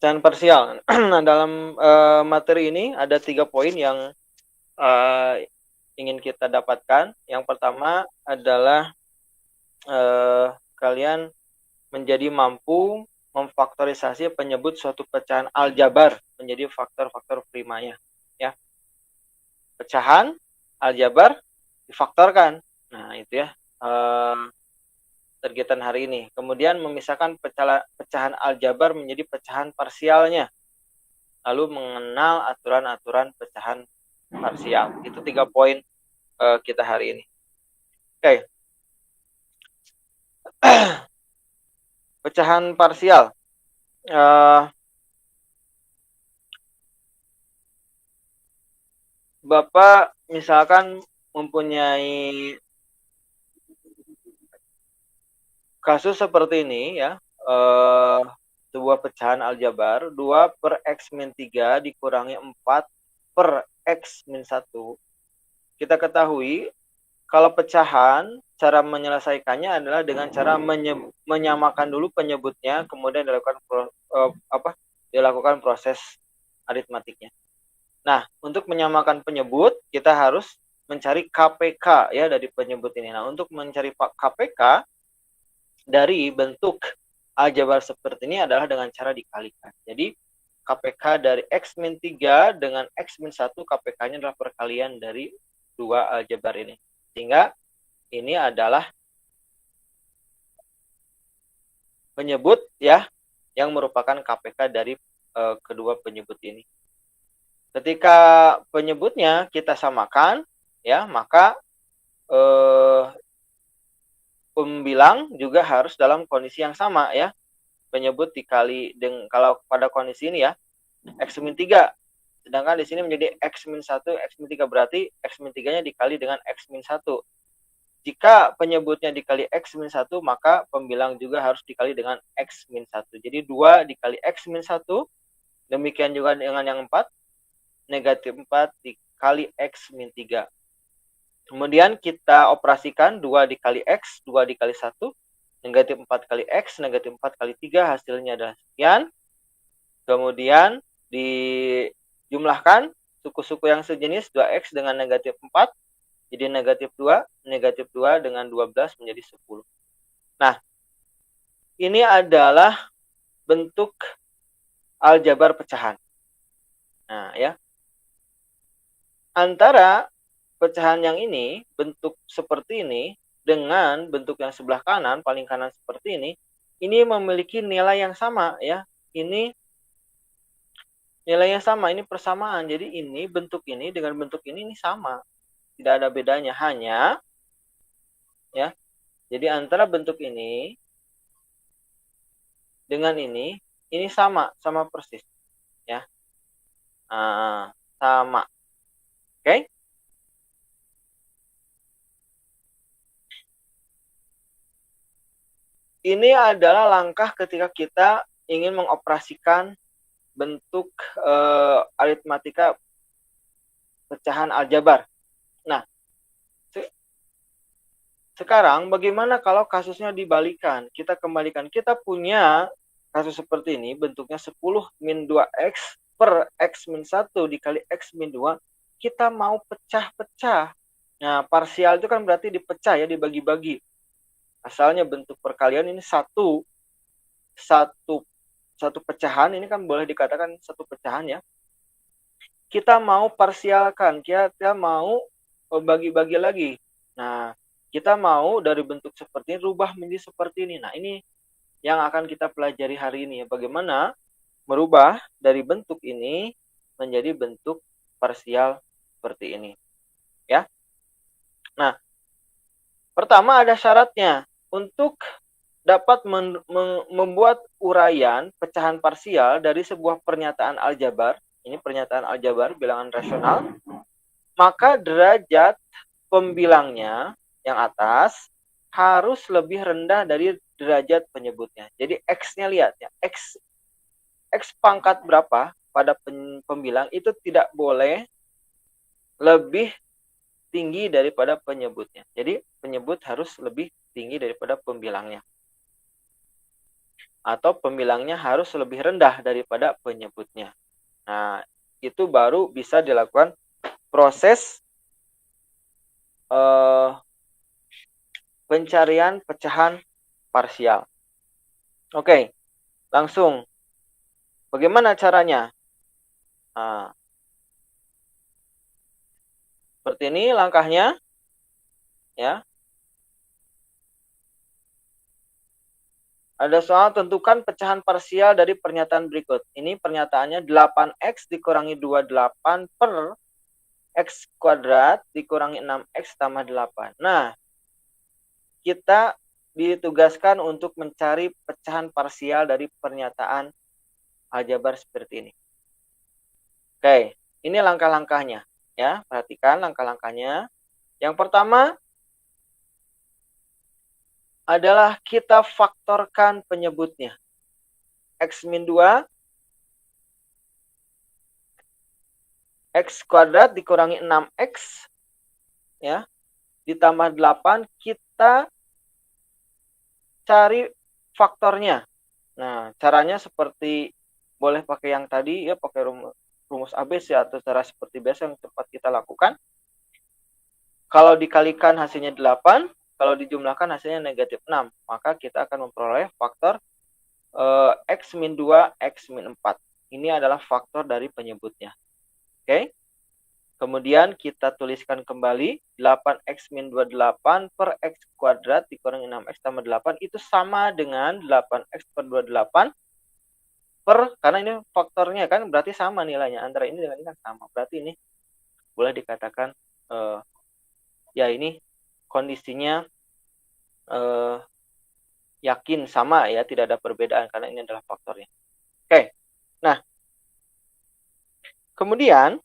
Pecahan parsial. Nah, dalam materi ini ada 3 poin yang ingin kita dapatkan. Yang pertama adalah kalian menjadi mampu memfaktorisasi penyebut suatu pecahan aljabar menjadi faktor-faktor primanya. Ya, pecahan aljabar difaktorkan. Nah, itu ya kegiatan hari ini. Kemudian memisahkan pecahan aljabar menjadi pecahan parsialnya. Lalu mengenal aturan-aturan pecahan parsial. Itu 3 poin kita hari ini. Oke. Pecahan parsial. Bapak misalkan mempunyai kasus seperti ini ya, sebuah pecahan aljabar 2 per X min 3 dikurangi 4 per X min 1. Kita ketahui kalau pecahan, cara menyelesaikannya adalah dengan cara menyamakan dulu penyebutnya, kemudian dilakukan proses aritmatiknya. Nah, untuk menyamakan penyebut, kita harus mencari KPK ya dari penyebut ini. Nah, untuk mencari KPK dari bentuk aljabar seperti ini adalah dengan cara dikalikan. Jadi, KPK dari X min 3 dengan X min 1, KPK-nya adalah perkalian dari 2 aljabar ini. Sehingga ini adalah penyebut ya yang merupakan KPK dari kedua penyebut ini. Ketika penyebutnya kita samakan ya, maka pembilang juga harus dalam kondisi yang sama ya. Penyebut dikali dengan, kalau pada kondisi ini ya, X min 3. Sedangkan di sini menjadi X min 1, X min 3, berarti X min 3-nya dikali dengan X min 1. Jika penyebutnya dikali X min 1, maka pembilang juga harus dikali dengan X min 1. Jadi 2 dikali X min 1, demikian juga dengan yang 4, negatif 4 dikali X min 3. Kemudian kita operasikan 2 dikali X, 2 dikali 1, negatif 4 kali X, negatif 4 kali 3, hasilnya adalah sekian. Kemudian dijumlahkan suku-suku yang sejenis, 2X dengan negatif 4, jadi negatif 2 dengan 12 menjadi 10. Nah, ini adalah bentuk aljabar pecahan. Nah, ya. Antara pecahan yang ini, bentuk seperti ini, dengan bentuk yang sebelah kanan, paling kanan seperti ini memiliki nilai yang sama ya. Ini nilainya sama, ini persamaan. Jadi ini bentuk ini dengan bentuk ini sama. Tidak ada bedanya, hanya ya. Jadi antara bentuk ini dengan ini sama persis ya. Sama. Oke? Ini adalah langkah ketika kita ingin mengoperasikan bentuk aritmatika pecahan aljabar. Nah, sekarang bagaimana kalau kasusnya dibalikan? Kita kembalikan. Kita punya kasus seperti ini, bentuknya 10 min 2X per X min 1 dikali X min 2. Kita mau pecah-pecah. Nah, parsial itu kan berarti dipecah ya, dibagi-bagi. Asalnya bentuk perkalian ini satu pecahan, ini kan boleh dikatakan satu pecahan ya. Kita mau parsialkan, kita mau bagi-bagi lagi. Nah, kita mau dari bentuk seperti ini rubah menjadi seperti ini. Nah, ini yang akan kita pelajari hari ini ya, bagaimana merubah dari bentuk ini menjadi bentuk parsial seperti ini. Ya. Nah, pertama ada syaratnya. Untuk dapat membuat uraian pecahan parsial dari sebuah pernyataan aljabar, ini pernyataan aljabar bilangan rasional, maka derajat pembilangnya yang atas harus lebih rendah dari derajat penyebutnya. Jadi X-nya lihat ya, X pangkat berapa pada pembilang itu tidak boleh lebih tinggi daripada penyebutnya. Jadi penyebut harus lebih tinggi daripada pembilangnya. atau pembilangnya harus lebih rendah daripada penyebutnya. Nah, itu baru bisa dilakukan proses pencarian pecahan parsial. Oke, langsung. Bagaimana caranya? Nah, seperti ini langkahnya, ya. Ada soal tentukan pecahan parsial dari pernyataan berikut. Ini pernyataannya 8x dikurangi 28 per x kuadrat dikurangi 6x tambah 8. Nah, kita ditugaskan untuk mencari pecahan parsial dari pernyataan aljabar seperti ini. Oke, ini langkah-langkahnya. Ya, perhatikan langkah-langkahnya. Yang pertama adalah kita faktorkan penyebutnya. X min 2 X kuadrat dikurangi 6X, ya, ditambah 8, kita cari faktornya. Nah, caranya seperti boleh pakai yang tadi, ya, pakai rumus ABC atau cara seperti biasa yang cepat kita lakukan. Kalau dikalikan hasilnya 8, kalau dijumlahkan hasilnya negatif 6, maka kita akan memperoleh faktor X min 2, X min 4. Ini adalah faktor dari penyebutnya. Oke. Kemudian kita tuliskan kembali 8x min 28 per x kuadrat dikurangi 6x tambah 8 itu sama dengan 8x per 28 per, karena ini faktornya kan berarti sama nilainya, antara ini dengan ini kan sama. Berarti ini boleh dikatakan ya ini kondisinya yakin sama ya, tidak ada perbedaan karena ini adalah faktornya. Oke. Nah, kemudian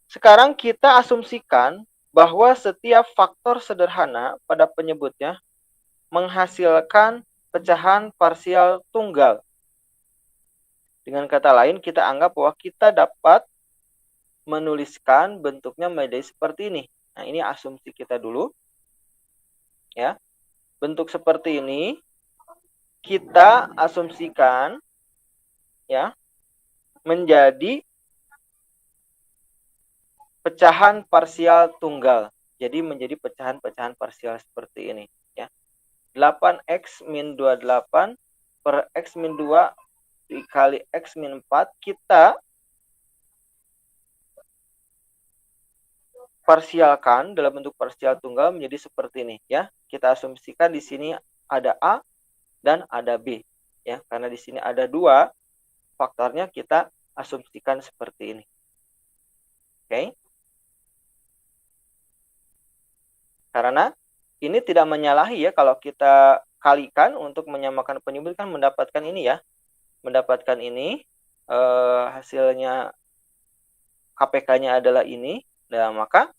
sekarang kita asumsikan bahwa setiap faktor sederhana pada penyebutnya menghasilkan pecahan parsial tunggal. Dengan kata lain, kita anggap bahwa kita dapat menuliskan bentuknya menjadi seperti ini. Nah, ini asumsi kita dulu. Ya. Bentuk seperti ini kita asumsikan ya menjadi pecahan parsial tunggal. Jadi menjadi pecahan-pecahan parsial seperti ini ya. 8x min 28 per x min 2 dikali x min 4, kita parsialkan dalam bentuk parsial tunggal menjadi seperti ini ya. Kita asumsikan di sini ada A dan ada B ya. Karena di sini ada 2 faktornya, kita asumsikan seperti ini. Oke. Karena ini tidak menyalahi ya, kalau kita kalikan untuk menyamakan penyebut kan mendapatkan ini ya. Mendapatkan ini hasilnya KPK-nya adalah ini. Nah, maka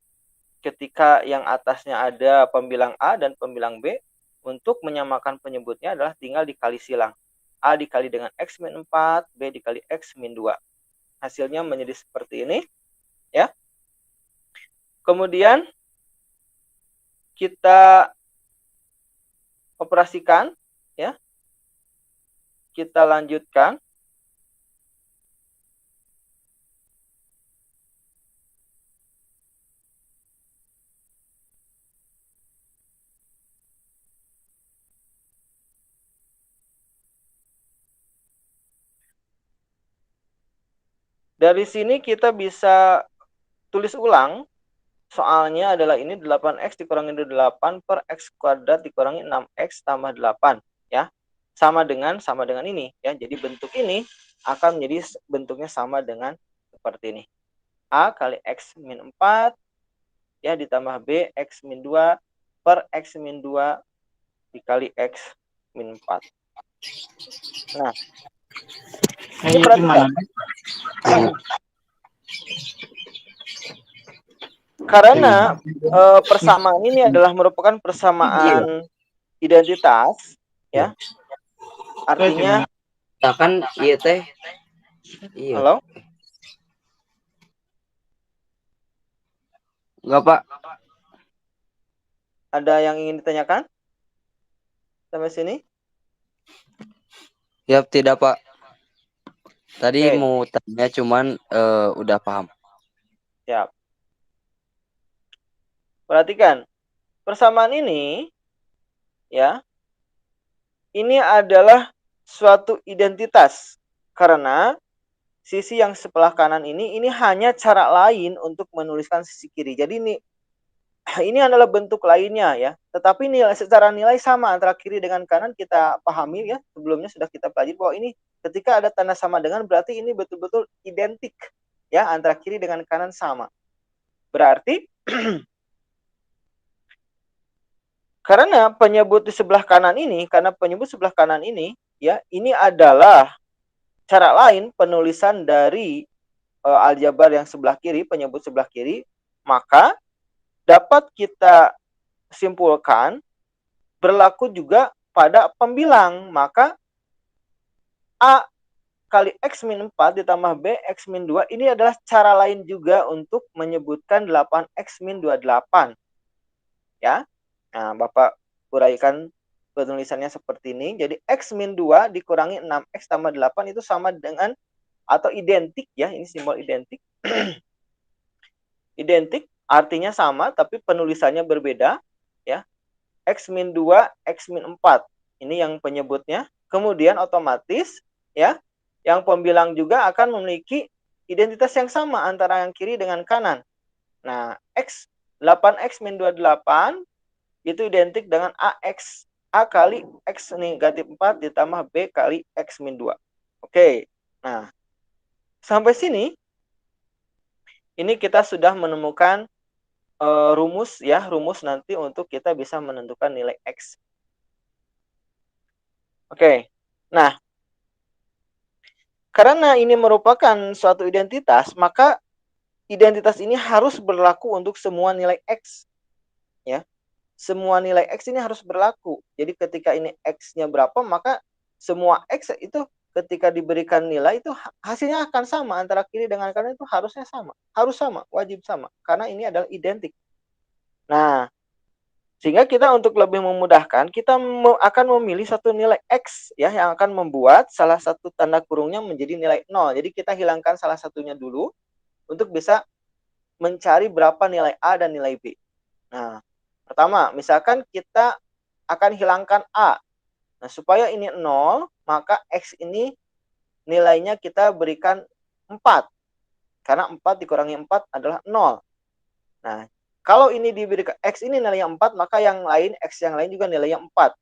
ketika yang atasnya ada pembilang A dan pembilang B, untuk menyamakan penyebutnya adalah tinggal dikali silang. A dikali dengan X min 4, B dikali X min 2. Hasilnya menjadi seperti ini. Ya. Kemudian kita operasikan. Ya. Kita lanjutkan. Dari sini kita bisa tulis ulang. Soalnya adalah ini 8x dikurangi 8 per x kuadrat dikurangi 6x tambah 8 ya. Sama dengan ini ya. Jadi bentuk ini akan menjadi bentuknya sama dengan seperti ini. A kali x min 4 ya ditambah B x min 2 per x min 2 dikali x min 4. Nah, ini perhatikan. Karena persamaan ini adalah merupakan persamaan identitas ya. Artinya kan iya teh. Iya. Halo? Enggak, Pak. Ada yang ingin ditanyakan? Sampai sini? Ya, tidak, Pak. Tadi Oke, mau tanya cuman udah paham. siap. Perhatikan, persamaan ini ya, ini adalah suatu identitas karena sisi yang sebelah kanan ini hanya cara lain untuk menuliskan sisi kiri. Jadi ini adalah bentuk lainnya ya. Tetapi secara nilai sama antara kiri dengan kanan kita pahami ya. Sebelumnya sudah kita pelajari bahwa ini ketika ada tanda sama dengan berarti ini betul-betul identik ya, antara kiri dengan kanan sama. Berarti karena penyebut di sebelah kanan ini, karena penyebut sebelah kanan ini ya, ini adalah cara lain penulisan dari aljabar yang sebelah kiri, penyebut sebelah kiri, maka dapat kita simpulkan berlaku juga pada pembilang. Maka A kali X min 4 ditambah B X min 2 ini adalah cara lain juga untuk menyebutkan 8X min 28. Ya. Nah, Bapak uraikan penulisannya seperti ini. Jadi X min 2 dikurangi 6X tambah 8 itu sama dengan atau identik ya, ini simbol identik. Identik artinya sama tapi penulisannya berbeda ya. X min 2, X min 4. Ini yang penyebutnya. Kemudian otomatis ya, yang pembilang juga akan memiliki identitas yang sama antara yang kiri dengan kanan. Nah, 8X min 28 itu identik dengan AX. A kali X negatif 4 ditambah B kali X min 2. Oke, nah sampai sini ini kita sudah menemukan rumus ya, rumus nanti untuk kita bisa menentukan nilai X. Oke, nah karena ini merupakan suatu identitas, maka identitas ini harus berlaku untuk semua nilai X. Ya, semua nilai X ini harus berlaku. Jadi ketika ini X-nya berapa, maka semua X itu ketika diberikan nilai itu hasilnya akan sama. Antara kiri dengan kanan itu harusnya sama. Harus sama, wajib sama. Karena ini adalah identik. Nah, sehingga kita untuk lebih memudahkan, kita akan memilih satu nilai X ya, yang akan membuat salah satu tanda kurungnya menjadi nilai 0. Jadi kita hilangkan salah satunya dulu untuk bisa mencari berapa nilai A dan nilai B. Nah, pertama, misalkan kita akan hilangkan A. Nah, supaya ini 0, maka X ini nilainya kita berikan 4. Karena 4 dikurangi 4 adalah 0. Nah, kalau ini diberikan X ini nilainya 4, maka yang lain, X yang lain juga nilainya 4.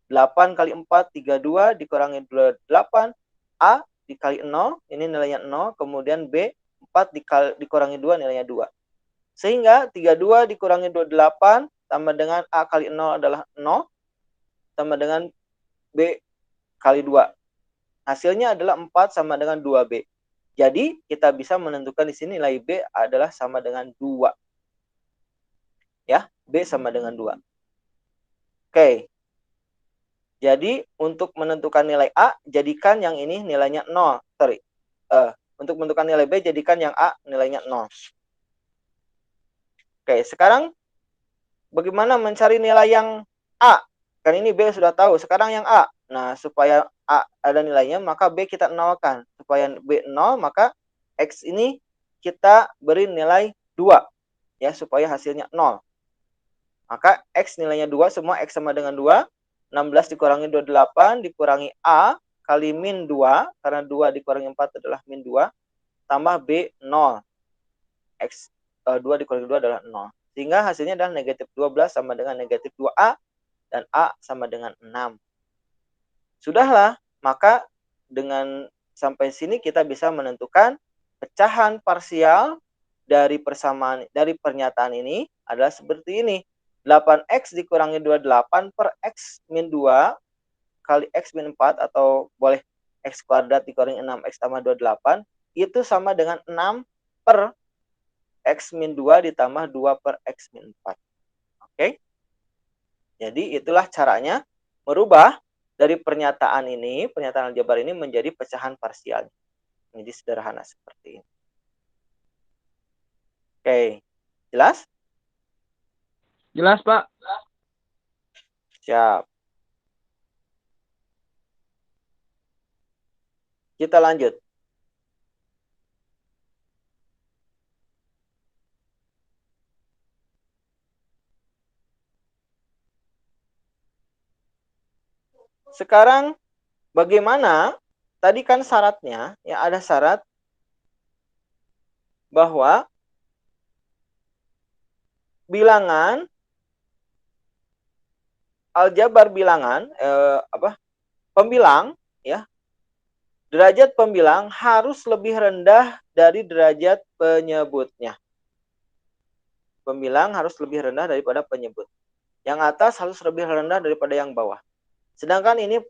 8 kali 4, 32 dikurangi 8. A dikali 0, ini nilainya 0. Kemudian B, 4 dikurangi 2, nilainya 2. Sehingga 32 dikurangi 28 tambah dengan A kali 0 adalah 0. Tambah dengan B kali 2. Hasilnya adalah 4 sama dengan 2B. Jadi kita bisa menentukan di sini nilai B adalah sama dengan 2. Ya, B sama dengan 2. Oke. Jadi untuk menentukan nilai A, jadikan yang ini nilainya 0. Sorry. Untuk menentukan nilai B, jadikan yang A nilainya 0. Oke, sekarang bagaimana mencari nilai yang A? Kan ini B sudah tahu. Sekarang yang A. Nah, supaya A ada nilainya, maka B kita nolkan. Supaya B 0, maka X ini kita beri nilai 2. Ya, supaya hasilnya 0. Maka X nilainya 2, semua X sama dengan 2. 16 dikurangi 28, dikurangi A, kali min 2. Karena 2 dikurangi 4 adalah min 2. Tambah B, 0. X 2 dikurangi 2 adalah 0. Sehingga hasilnya adalah negatif 12 sama dengan negatif 2A. Dan A sama dengan 6. Sudahlah, maka dengan sampai sini kita bisa menentukan pecahan parsial dari persamaan dari pernyataan ini adalah seperti ini. 8X dikurangi 28 per X min 2 kali X min 4 atau boleh X kuadrat dikurangi 6X tambah 28 itu sama dengan 6 per X min 2 ditambah 2 per X min 4. Oke? Jadi itulah caranya merubah dari pernyataan ini, pernyataan aljabar ini menjadi pecahan parsial. Jadi sederhana seperti ini. Oke, jelas? Jelas, Pak. Siap. Kita lanjut. Sekarang bagaimana? Tadi kan syaratnya, ya ada syarat bahwa bilangan aljabar bilangan pembilang ya, derajat pembilang harus lebih rendah dari derajat penyebutnya. Pembilang harus lebih rendah daripada penyebut. Yang atas harus lebih rendah daripada yang bawah. Sedangkan ini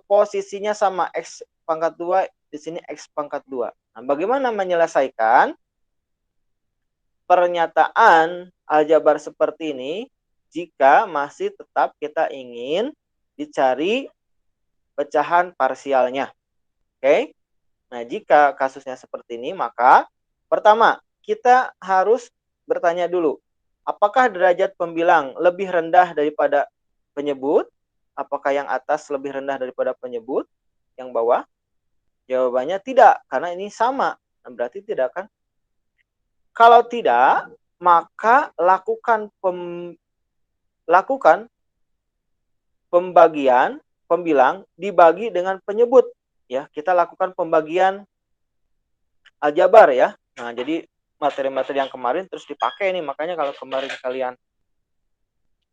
posisinya sama X pangkat 2, di sini X pangkat 2. Nah, bagaimana menyelesaikan pernyataan aljabar seperti ini jika masih tetap kita ingin dicari pecahan parsialnya? Oke. Nah, jika kasusnya seperti ini, maka pertama, kita harus bertanya dulu, apakah derajat pembilang lebih rendah daripada penyebut? Apakah yang atas lebih rendah daripada penyebut? Yang bawah? Jawabannya tidak, karena ini sama. Nah, berarti tidak kan? Kalau tidak, maka lakukan pembagian pembilang dibagi dengan penyebut. Ya, kita lakukan pembagian aljabar ya. Nah, jadi materi-materi yang kemarin terus dipakai nih. Makanya kalau kemarin kalian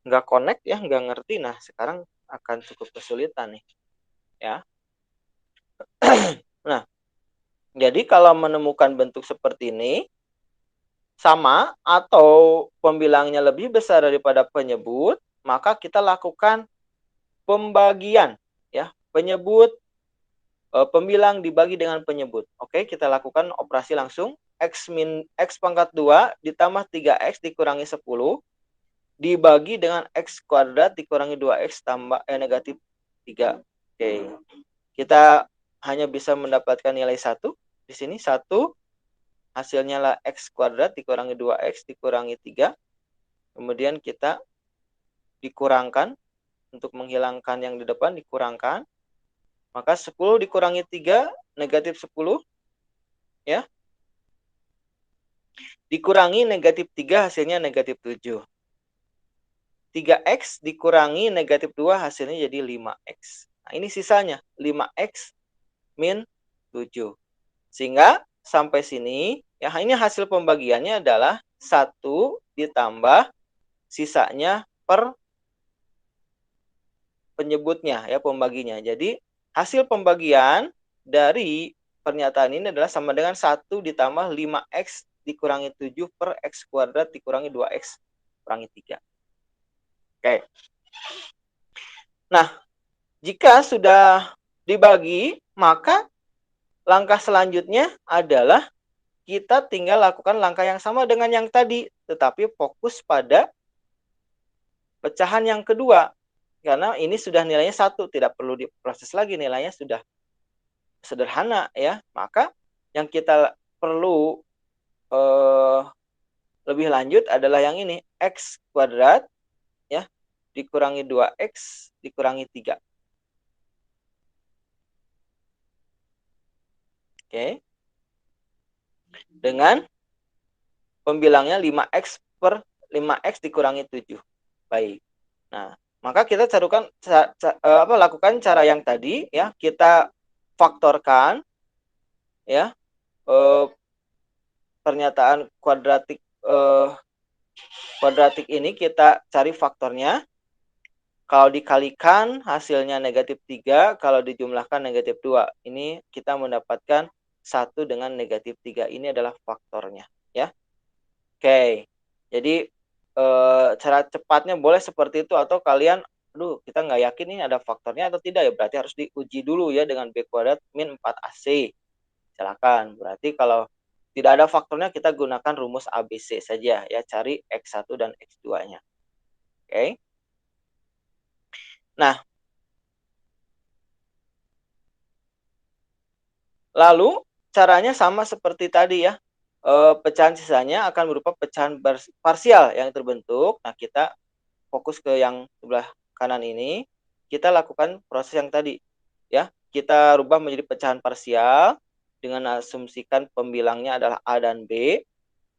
nggak connect ya, nggak ngerti, nah sekarang akan cukup kesulitan nih. Ya. Nah, jadi kalau menemukan bentuk seperti ini, sama atau pembilangnya lebih besar daripada penyebut, maka kita lakukan pembagian. Ya, penyebut, pembilang dibagi dengan penyebut. Oke, kita lakukan operasi langsung. X pangkat 2 ditambah 3X dikurangi 10 dibagi dengan X kuadrat dikurangi 2X tambah negatif 3. Oke. Kita hanya bisa mendapatkan nilai 1. Di sini 1 hasilnya lah X kuadrat dikurangi 2X dikurangi 3. Kemudian kita dikurangkan. Untuk menghilangkan yang di depan dikurangkan. Maka 10 dikurangi 3 negatif 10. Ya. Dikurangi negatif 3 hasilnya negatif 7. 3X dikurangi negatif 2 hasilnya jadi 5X. Nah, ini sisanya 5X min 7. Sehingga sampai sini, ya ini hasil pembagiannya adalah 1 ditambah sisanya per penyebutnya, ya pembaginya. Jadi hasil pembagian dari pernyataan ini adalah sama dengan 1 ditambah 5X dikurangi 7 per X kuadrat dikurangi 2X kurangi 3. Oke. Nah, jika sudah dibagi, maka langkah selanjutnya adalah kita tinggal lakukan langkah yang sama dengan yang tadi, tetapi fokus pada pecahan yang kedua. Karena ini sudah nilainya 1, tidak perlu diproses lagi, nilainya sudah sederhana ya. Maka yang kita perlu lebih lanjut adalah yang ini, X kuadrat ya dikurangi 2X dikurangi 3. Oke. Dengan pembilangnya 5X per 5X dikurangi 7. Baik. Nah, maka kita lakukan cara yang tadi ya, kita faktorkan ya pernyataan kuadratik ini kita cari faktornya. Kalau dikalikan hasilnya negatif 3, kalau dijumlahkan negatif 2. Ini kita mendapatkan 1 dengan negatif 3. Ini adalah faktornya. Ya. Oke. Jadi cara cepatnya boleh seperti itu. Atau kalian, kita nggak yakin ini ada faktornya atau tidak ya. Berarti harus diuji dulu ya dengan B kuadrat min 4AC. Silakan. Berarti kalau tidak ada faktornya kita gunakan rumus ABC saja ya. Cari X1 dan X2-nya. Oke. Nah, lalu caranya sama seperti tadi ya. Pecahan sisanya akan berupa pecahan parsial yang terbentuk. Nah, kita fokus ke yang sebelah kanan ini. Kita lakukan proses yang tadi ya. kita rubah menjadi pecahan parsial dengan asumsikan pembilangnya adalah A dan B.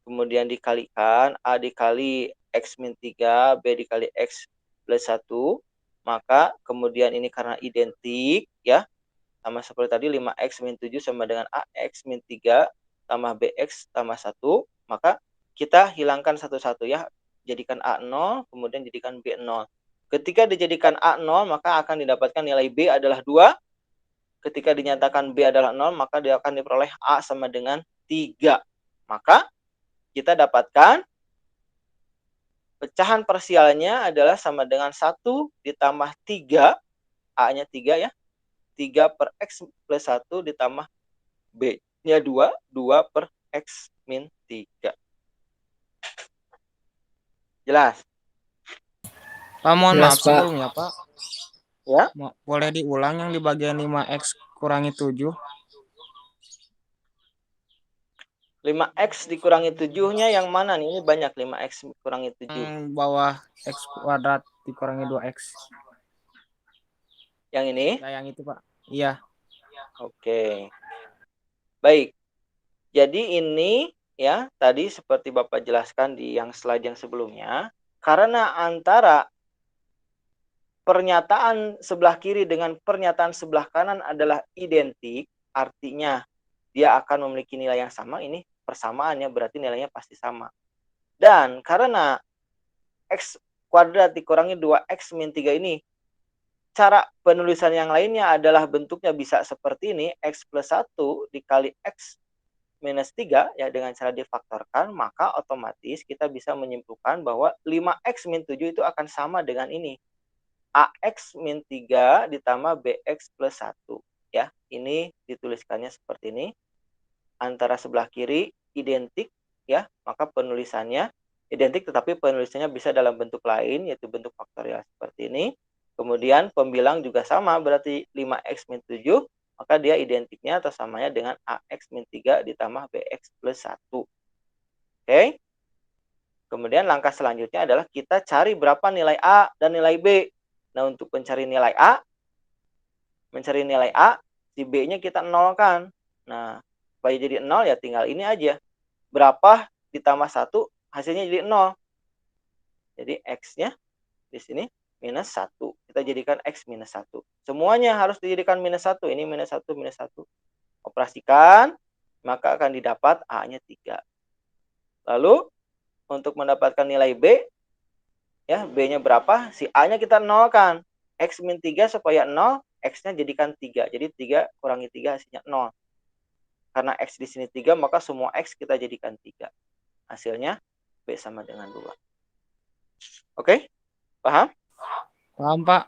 Kemudian dikalikan A dikali X min 3, B dikali X plus 1. Maka kemudian ini karena identik ya, sama seperti tadi 5X min 7 sama dengan AX min 3 tambah BX tambah 1. Maka kita hilangkan satu-satu ya. Jadikan A0, kemudian jadikan B0. Ketika dijadikan A0, maka akan didapatkan nilai B adalah 2. Ketika dinyatakan B adalah 0, maka dia akan diperoleh A sama dengan 3. Maka kita dapatkan pecahan parsialnya adalah sama dengan 1 ditambah 3. A-nya 3 ya. 3 per X plus 1 ditambah B-nya 2. 2 per X min 3. Jelas? Pak, mohon Jelas, maaf Pak. sebelumnya, Pak. Ya. Boleh diulang yang di bagian 5X kurangi 7? 5X dikurangi 7-nya yang mana nih? Ini banyak 5X kurangi 7. Yang bawah X kuadrat dikurangi 2X. Yang ini? Ya, yang itu, Pak. Iya. Oke. Baik. Jadi ini ya, tadi seperti Bapak jelaskan di yang slide yang sebelumnya, karena antara pernyataan sebelah kiri dengan pernyataan sebelah kanan adalah identik, artinya dia akan memiliki nilai yang sama. Ini persamaannya berarti nilainya pasti sama. Dan karena X kuadrat dikurangi 2X min 3 ini, cara penulisan yang lainnya adalah bentuknya bisa seperti ini, X plus 1 dikali X minus 3 ya, dengan cara difaktorkan, maka otomatis kita bisa menyimpulkan bahwa 5X min 7 itu akan sama dengan ini. AX min 3 ditambah BX plus 1. Ya, ini dituliskannya seperti ini. Antara sebelah kiri identik ya, maka penulisannya identik tetapi penulisannya bisa dalam bentuk lain, yaitu bentuk faktorial seperti ini. Kemudian pembilang juga sama, berarti 5X min 7, maka dia identiknya atau samanya dengan AX min 3 ditambah BX plus 1. Oke. Kemudian langkah selanjutnya adalah kita cari berapa nilai A dan nilai B. Nah, untuk mencari nilai A, si B-nya kita nolkan. Nah, supaya jadi 0 ya tinggal ini aja. Berapa ditambah 1, hasilnya jadi 0. Jadi X-nya di sini minus 1. Kita jadikan X minus 1. Semuanya harus dijadikan minus 1. Ini minus 1, minus 1. Operasikan, maka akan didapat A-nya 3. Lalu, untuk mendapatkan nilai B, ya, B-nya berapa? Si A-nya kita nolkan. X min 3 supaya 0, X-nya jadikan 3. Jadi 3 kurangi 3 hasilnya 0. Karena X di sini 3, maka semua X kita jadikan 3. Hasilnya B sama dengan 2. Oke? Paham? Paham, Pak.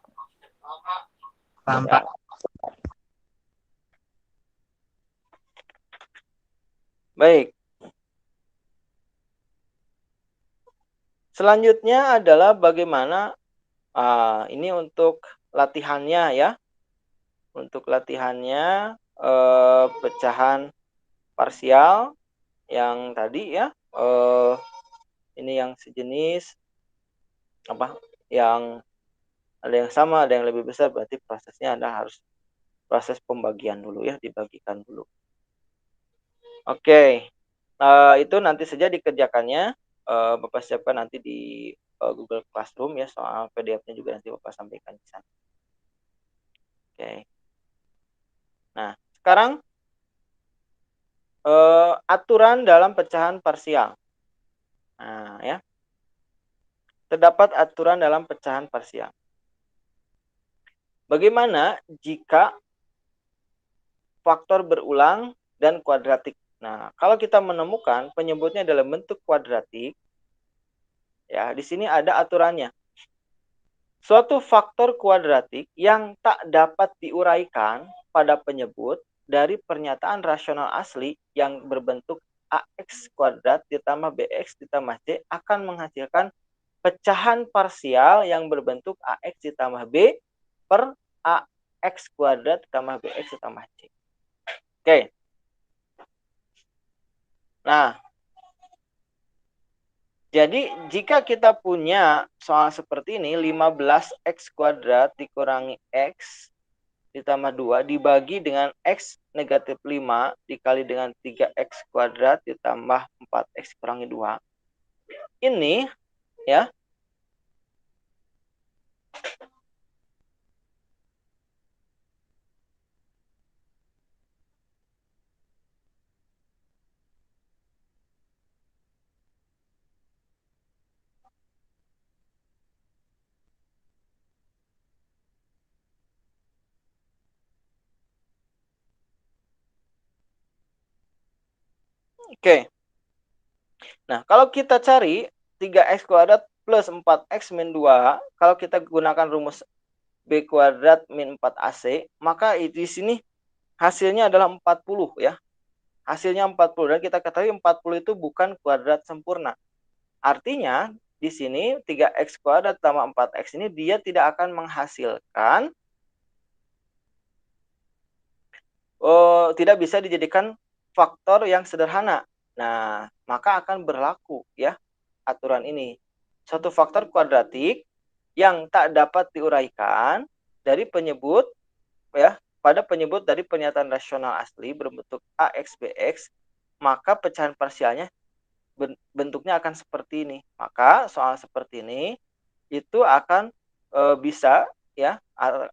Paham, Pak. Baik. Selanjutnya adalah bagaimana ini untuk latihannya ya. Untuk latihannya pecahan parsial yang tadi ya. Ini yang sejenis apa? Yang ada yang sama, ada yang lebih besar, berarti prosesnya adalah harus proses pembagian dulu ya, dibagikan dulu. Oke. Itu nanti saja dikerjakannya. Bapak siapkan nanti di Google Classroom ya, soal PDF-nya juga nanti Bapak sampaikan di sana. Oke. Nah, sekarang aturan dalam pecahan parsial. Nah, ya. Terdapat aturan dalam pecahan parsial. Bagaimana jika faktor berulang dan kuadratik? Nah, kalau kita menemukan penyebutnya dalam bentuk kuadratik, ya, di sini ada aturannya. Suatu faktor kuadratik yang tak dapat diuraikan pada penyebut dari pernyataan rasional asli yang berbentuk AX kuadrat ditambah BX ditambah C akan menghasilkan pecahan parsial yang berbentuk AX ditambah B per AX kuadrat ditambah BX ditambah C. Oke. Nah, jadi jika kita punya soal seperti ini, 15X kuadrat dikurangi X ditambah 2 dibagi dengan X negatif 5 dikali dengan 3X kuadrat ditambah 4X kurangi 2. Ini ya. Oke. Nah, kalau kita cari 3X kuadrat plus 4X min 2, kalau kita gunakan rumus B kuadrat min 4AC, maka di sini hasilnya adalah 40 ya. Hasilnya 40 dan kita ketahui 40 itu bukan kuadrat sempurna. Artinya di sini 3X kuadrat tambah 4X ini dia tidak akan menghasilkan tidak bisa dijadikan faktor yang sederhana. Nah, maka akan berlaku ya aturan ini. Suatu faktor kuadratik yang tak dapat diuraikan dari penyebut ya pada penyebut dari pernyataan rasional asli berbentuk AX BX, maka pecahan parsialnya bentuknya akan seperti ini. Maka soal seperti ini itu akan bisa ya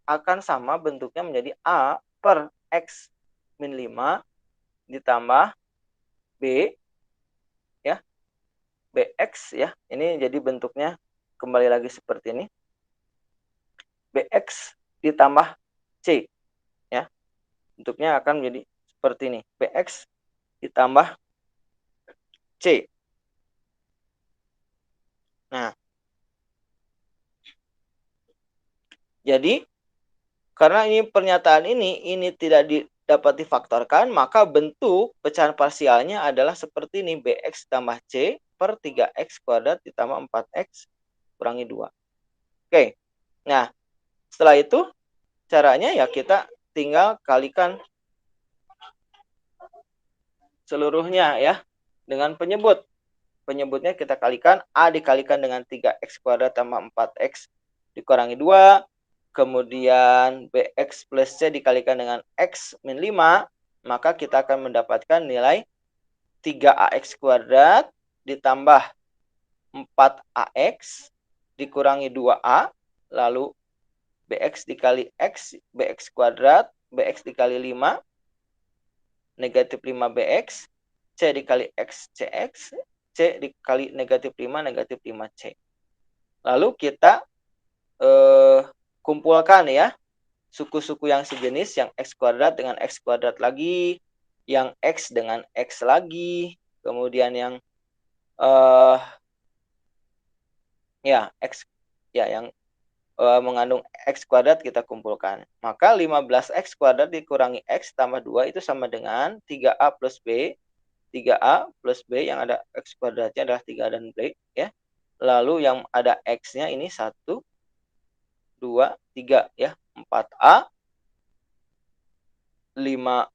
akan sama bentuknya menjadi A per X min 5 ditambah B ya BX ya. Ini jadi bentuknya kembali lagi seperti ini. BX ditambah C ya. Bentuknya akan menjadi seperti ini. BX ditambah C. Nah, jadi karena ini pernyataan ini tidak dapat difaktorkan, maka bentuk pecahan parsialnya adalah seperti ini. BX tambah C per 3X kuadrat ditambah 4X kurangi 2. Oke. Nah, setelah itu caranya ya kita tinggal kalikan seluruhnya ya dengan penyebut. Penyebutnya kita kalikan A dikalikan dengan 3X kuadrat tambah 4X dikurangi 2. Kemudian BX plus C dikalikan dengan X min 5, maka kita akan mendapatkan nilai 3AX kuadrat ditambah 4AX dikurangi 2A, lalu BX dikali X, BX kuadrat, BX dikali 5, negatif 5BX, C dikali X, CX, C dikali negatif 5, negatif 5C. Lalu kita kumpulkan ya suku-suku yang sejenis, yang X kuadrat dengan X kuadrat lagi, yang X dengan X lagi, kemudian yang ya X ya yang mengandung X kuadrat kita kumpulkan. Maka 15X kuadrat dikurangi X tambah 2 itu sama dengan 3A plus B. 3A plus B yang ada X kuadratnya adalah 3 dan B ya. Lalu yang ada X-nya ini 1, 2, 3 ya. 4A 5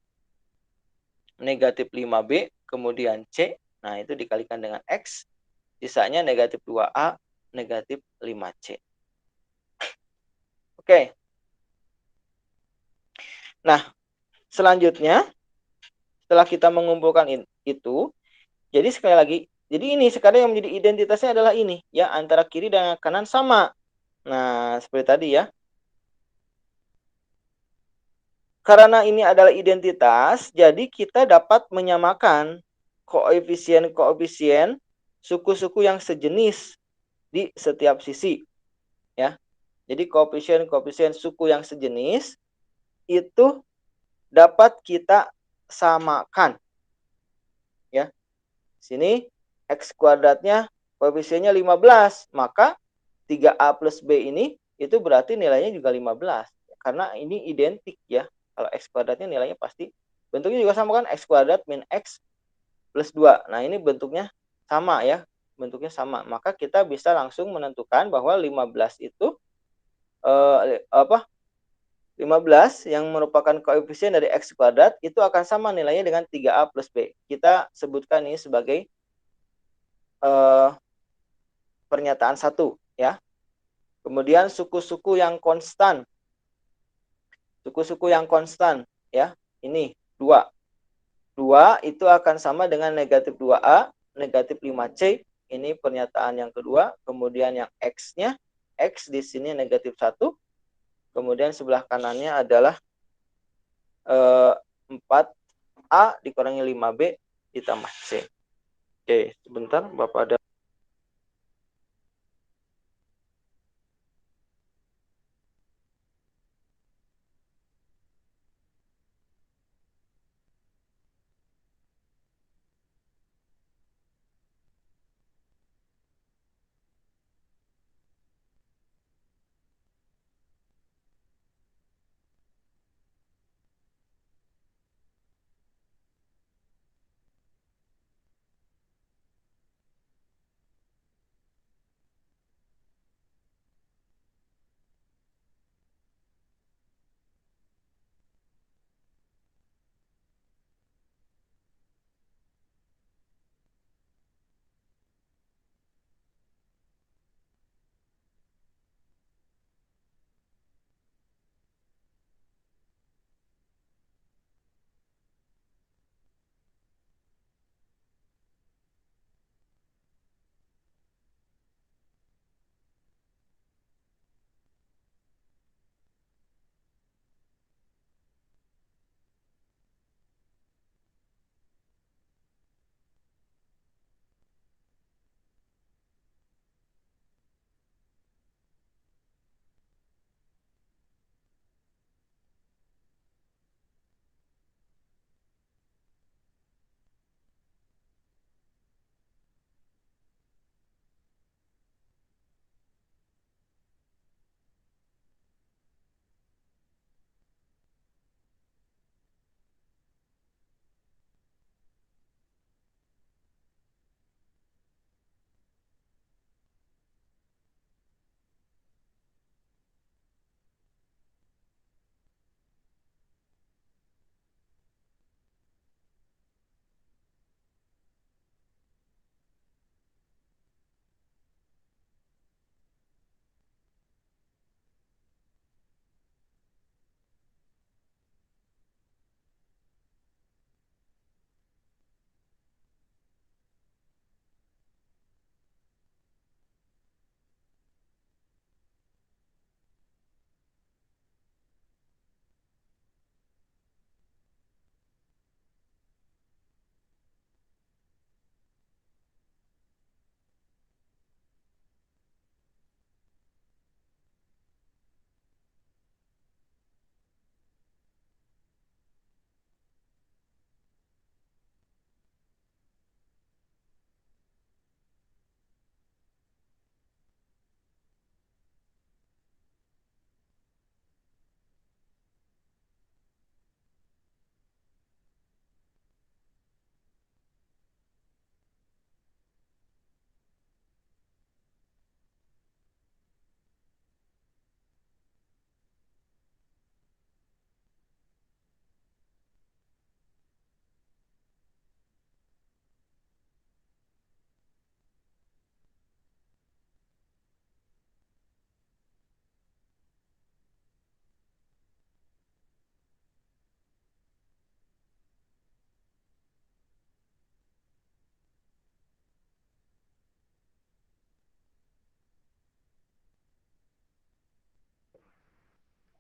negatif 5B kemudian C. Nah, itu dikalikan dengan X. Sisanya negatif 2A negatif 5C. Oke. Nah, selanjutnya setelah kita mengumpulkan itu, jadi sekali lagi, jadi ini sekarang yang menjadi identitasnya adalah ini ya, antara kiri dan kanan sama. Nah, seperti tadi ya. Karena ini adalah identitas, jadi kita dapat menyamakan koefisien-koefisien suku-suku yang sejenis di setiap sisi. Ya. Jadi koefisien-koefisien suku yang sejenis itu dapat kita samakan. Ya. Sini X kuadratnya koefisiennya 15, maka 3A plus B ini itu berarti nilainya juga 15. Karena ini identik ya. Kalau X kuadratnya nilainya pasti. Bentuknya juga sama kan, X kuadrat min X plus 2. Nah, ini bentuknya sama ya. Bentuknya sama. Maka kita bisa langsung menentukan bahwa 15 itu 15 yang merupakan koefisien dari X kuadrat itu akan sama nilainya dengan 3A plus B. Kita sebutkan ini sebagai pernyataan 1 ya. Kemudian suku-suku yang konstan. Suku-suku yang konstan ya. Ini 2. 2 itu akan sama dengan negatif 2A, negatif 5C. Ini pernyataan yang kedua. Kemudian yang X-nya, X di sini negatif 1. Kemudian sebelah kanannya adalah 4A dikurangi 5B ditambah C. Oke, sebentar Bapak ada.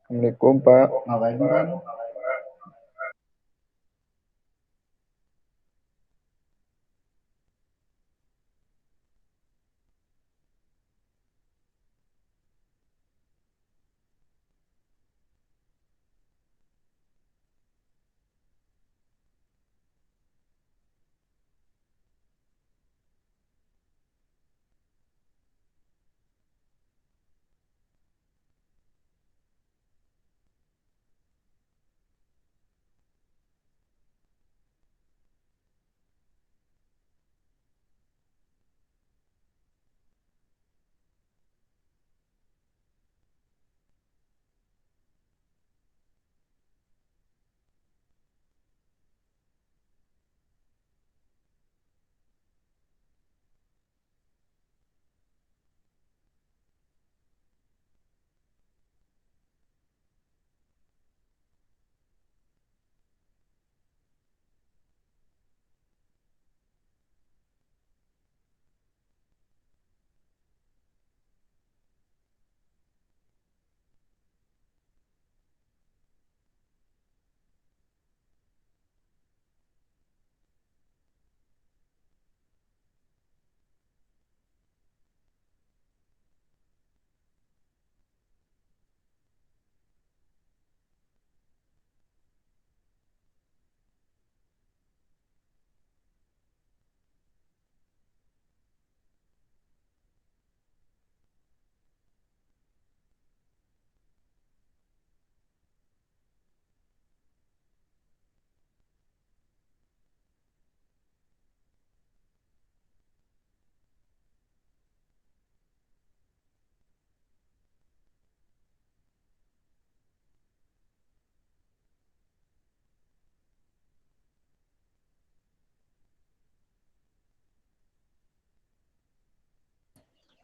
Assalamualaikum Pak. Ngapain kan?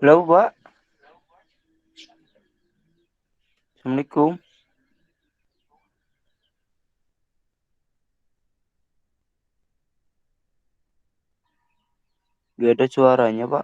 Halo, Pak. Assalamualaikum. Gak ada suaranya, Pak.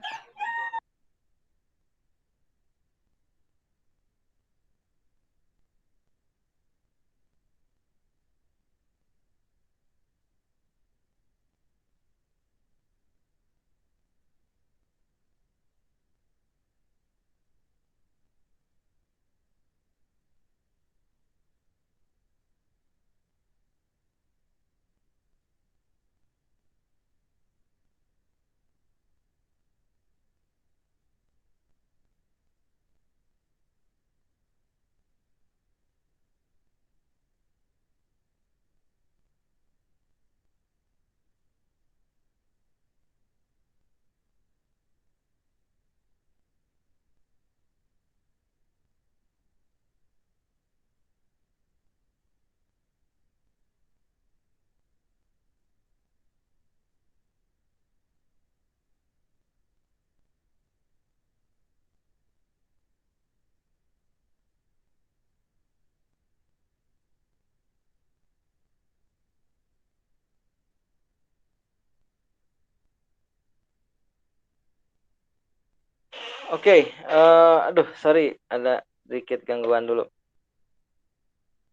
Oke, aduh sorry ada sedikit gangguan dulu.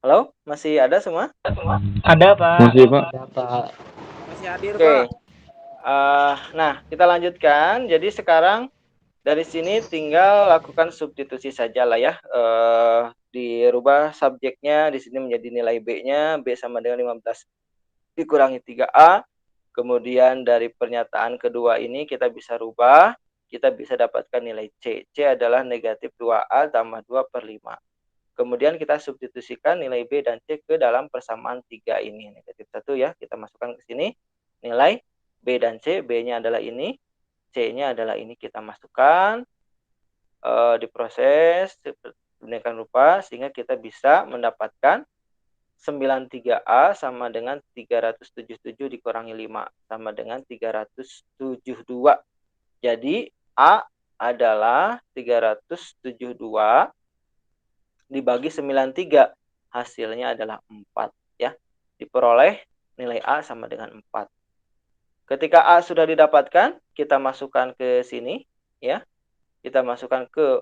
Halo, masih ada semua? Ada, Pak. Masih, Pak. Ada, Pak. Masih hadir, Oke. Pak. Nah, kita lanjutkan. Jadi sekarang dari sini tinggal lakukan substitusi saja lah ya. Dirubah subjeknya di sini menjadi nilai B-nya, B sama dengan 15 dikurangi 3A. Kemudian dari pernyataan kedua ini kita bisa rubah, kita bisa dapatkan nilai C. C adalah negatif 2A tambah 2/5. Kemudian kita substitusikan nilai B dan C ke dalam persamaan 3 ini. Negatif 1 ya, kita masukkan ke sini. Nilai B dan C, B-nya adalah ini, C-nya adalah ini, kita masukkan, diproses sedemikian rupa sehingga kita bisa mendapatkan 93A sama dengan 377 dikurangi 5 sama dengan 372. Jadi A adalah 372 dibagi 93, hasilnya adalah 4 ya. Diperoleh nilai A sama dengan 4. Ketika A sudah didapatkan, kita masukkan ke sini ya. Kita masukkan ke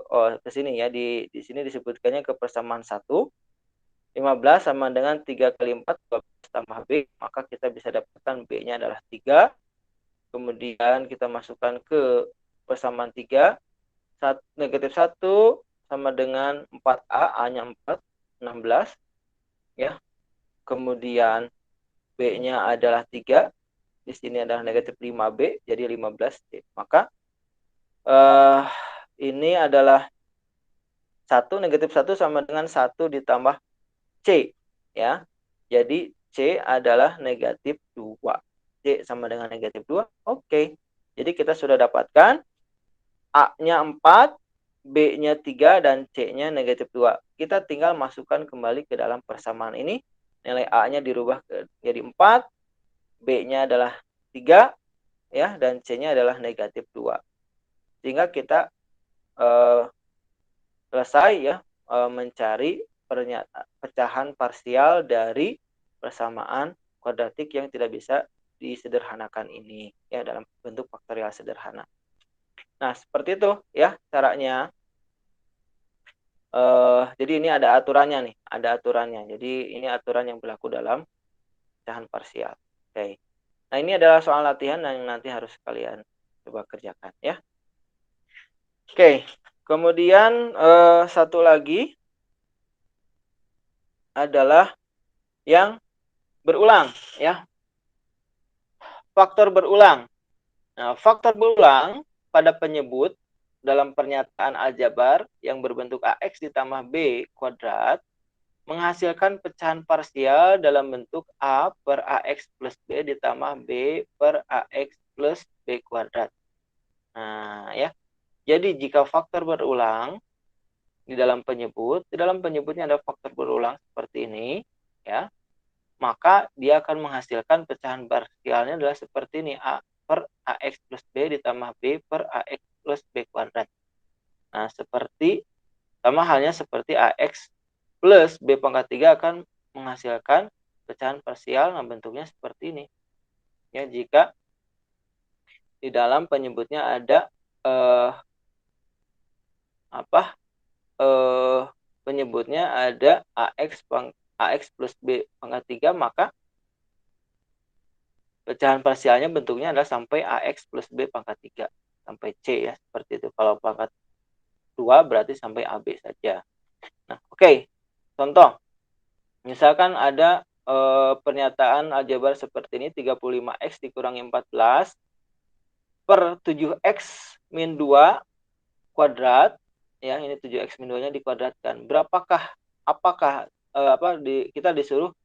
sini ya. Di sini disebutkannya ke persamaan 1. 15 sama dengan 3 kali 4, 12 tambah B, maka kita bisa dapatkan B-nya adalah 3. Kemudian kita masukkan ke persamaan 3. Negatif 1 sama dengan 4A, A-nya 4, 16 ya. Kemudian B-nya adalah 3. Di sini adalah negatif 5B, jadi 15C. Maka ini adalah 1, negatif 1 sama dengan 1 ditambah C ya. Jadi C adalah negatif 2. C sama dengan negatif 2. Oke. Jadi kita sudah dapatkan A-nya 4, B-nya 3, dan C-nya negatif 2. Kita tinggal masukkan kembali ke dalam persamaan ini. Nilai A-nya dirubah jadi 4, B-nya adalah 3, ya, dan C-nya adalah negatif 2. Sehingga kita selesai ya mencari pecahan parsial dari persamaan kuadratik yang tidak bisa disederhanakan ini ya dalam bentuk faktorial sederhana. Nah, seperti itu ya caranya. Jadi ini ada aturannya nih, ada aturannya. Jadi ini aturan yang berlaku dalam pecahan parsial. Oke. Nah, ini adalah soal latihan yang nanti harus kalian coba kerjakan ya. Oke. Kemudian satu lagi adalah yang berulang ya. Faktor berulang. Nah, faktor berulang pada penyebut dalam pernyataan aljabar yang berbentuk AX ditambah B kuadrat menghasilkan pecahan parsial dalam bentuk A per AX plus B ditambah B per AX plus B kuadrat. Nah, ya. Jadi jika faktor berulang di dalam penyebutnya ada faktor berulang seperti ini, ya, maka dia akan menghasilkan pecahan parsialnya adalah seperti ini, A per AX plus B ditambah B per AX plus B kuadrat. Nah, sama halnya seperti AX plus B pangkat 3 akan menghasilkan pecahan parsial. Nah, bentuknya seperti ini. Ya, jika di dalam penyebutnya ada penyebutnya ada AX plus B pangkat 3, maka pecahan parsialnya bentuknya adalah sampai AX plus B pangkat 3 sampai C ya, seperti itu. Kalau pangkat 2 berarti sampai AB saja. Nah, oke. Contoh. Misalkan ada pernyataan aljabar seperti ini, 35X dikurangi 14 per 7X min 2 kuadrat. Ya, ini 7X min 2-nya dikuadratkan. Apakah kita disuruh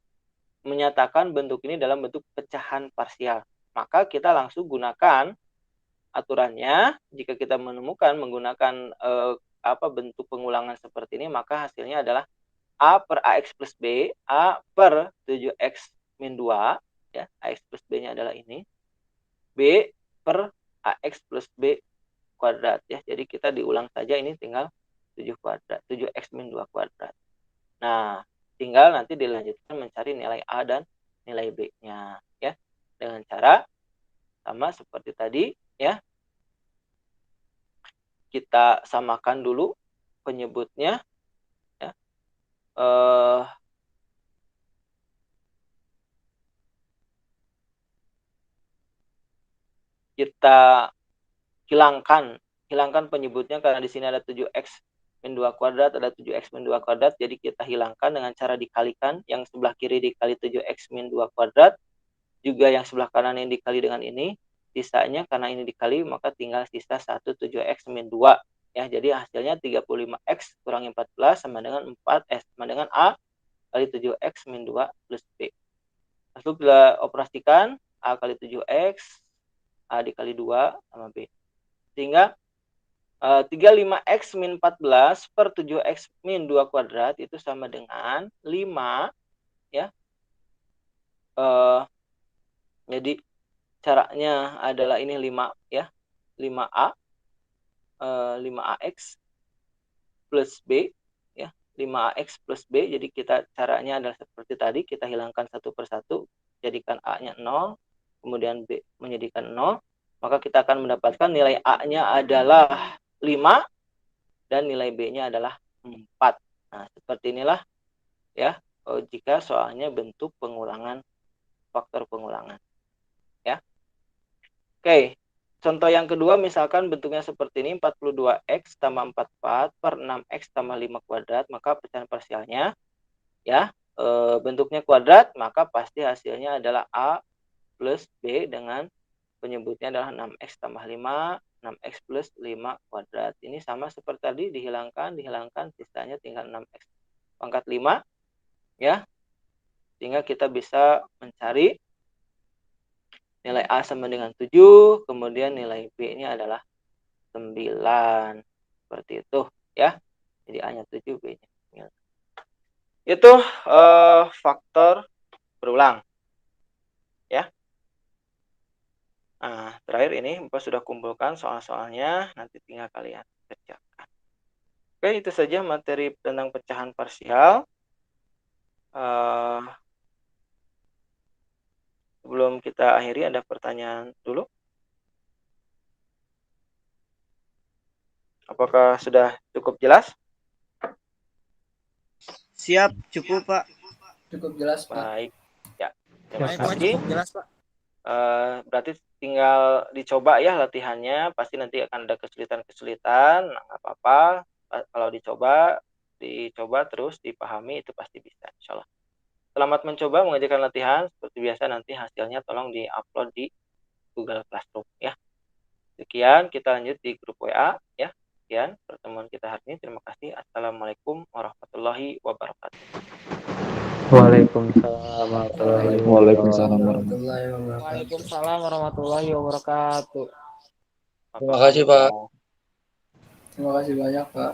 menyatakan bentuk ini dalam bentuk pecahan parsial. Maka kita langsung gunakan aturannya. Jika kita menemukan menggunakan bentuk pengulangan seperti ini, maka hasilnya adalah A per AX plus B, A per 7X min 2, ya, AX plus B-nya adalah ini, B per AX plus B kuadrat, ya. Jadi kita diulang saja, ini tinggal 7 kuadrat, 7X min 2 kuadrat. Nah, tinggal nanti dilanjutkan mencari nilai A dan nilai B-nya, ya. Dengan cara sama seperti tadi, ya. Kita samakan dulu penyebutnya, ya. Kita hilangkan penyebutnya karena di sini ada 7X min 2 kuadrat, ada 7X min 2 kuadrat, jadi kita hilangkan dengan cara dikalikan, yang sebelah kiri dikali 7X min 2 kuadrat, juga yang sebelah kanan yang dikali dengan ini, sisanya karena ini dikali, maka tinggal sisa 1 7X min 2, ya. Jadi hasilnya 35X kurangi 14 sama dengan sama dengan A kali 7X min 2 plus B. Lalu bila operasikan, A kali 7X, A dikali 2 sama B. Sehingga 35X min 14 per 7X min 2 kuadrat itu sama dengan 5, ya. Jadi caranya adalah ini 5, ya. 5A 5AX plus B, ya. 5AX plus B. Jadi caranya adalah seperti tadi, kita hilangkan satu persatu, jadikan A-nya 0, kemudian B menjadikan 0, maka kita akan mendapatkan nilai A-nya adalah 5 dan nilai B-nya adalah 4. Nah, seperti inilah, ya, jika soalnya bentuk pengulangan, faktor pengulangan, ya. Oke, contoh yang kedua misalkan bentuknya seperti ini, 42X tambah 44 per 6X tambah 5 kuadrat, maka pecahan parsialnya, ya, bentuknya kuadrat, maka pasti hasilnya adalah A plus B dengan penyebutnya adalah 6X tambah 5, 6X plus 5 kuadrat. Ini sama seperti tadi, dihilangkan, sisanya tinggal 6X pangkat 5, ya. Sehingga kita bisa mencari nilai A sama dengan 7, kemudian nilai B-nya adalah 9. Seperti itu, ya. Jadi A-nya 7, B-nya 9. Itu faktor berulang, ya. Nah, terakhir ini Bapak sudah kumpulkan soal-soalnya, nanti tinggal kalian kerjakan. Oke, itu saja materi tentang pecahan parsial. Sebelum kita akhiri, ada pertanyaan dulu? Apakah sudah cukup jelas? Siap, cukup Pak. Cukup jelas, Pak. Baik, ya. Terima Baik, Pak, kasih. cukup jelas Pak. Berarti tinggal dicoba ya latihannya, pasti nanti akan ada kesulitan-kesulitan, nah, nggak apa-apa. Kalau dicoba terus dipahami, itu pasti bisa, insya Allah. Selamat mencoba mengerjakan latihan, seperti biasa nanti hasilnya tolong di-upload di Google Classroom, ya. Sekian, kita lanjut di grup WA, ya. Sekian pertemuan kita hari ini, terima kasih. Assalamualaikum warahmatullahi wabarakatuh. Waalaikumsalam warahmatullahi wabarakatuh. Waalaikumsalam warahmatullahi wabarakatuh. Terima kasih, Pak. Terima kasih banyak, Pak.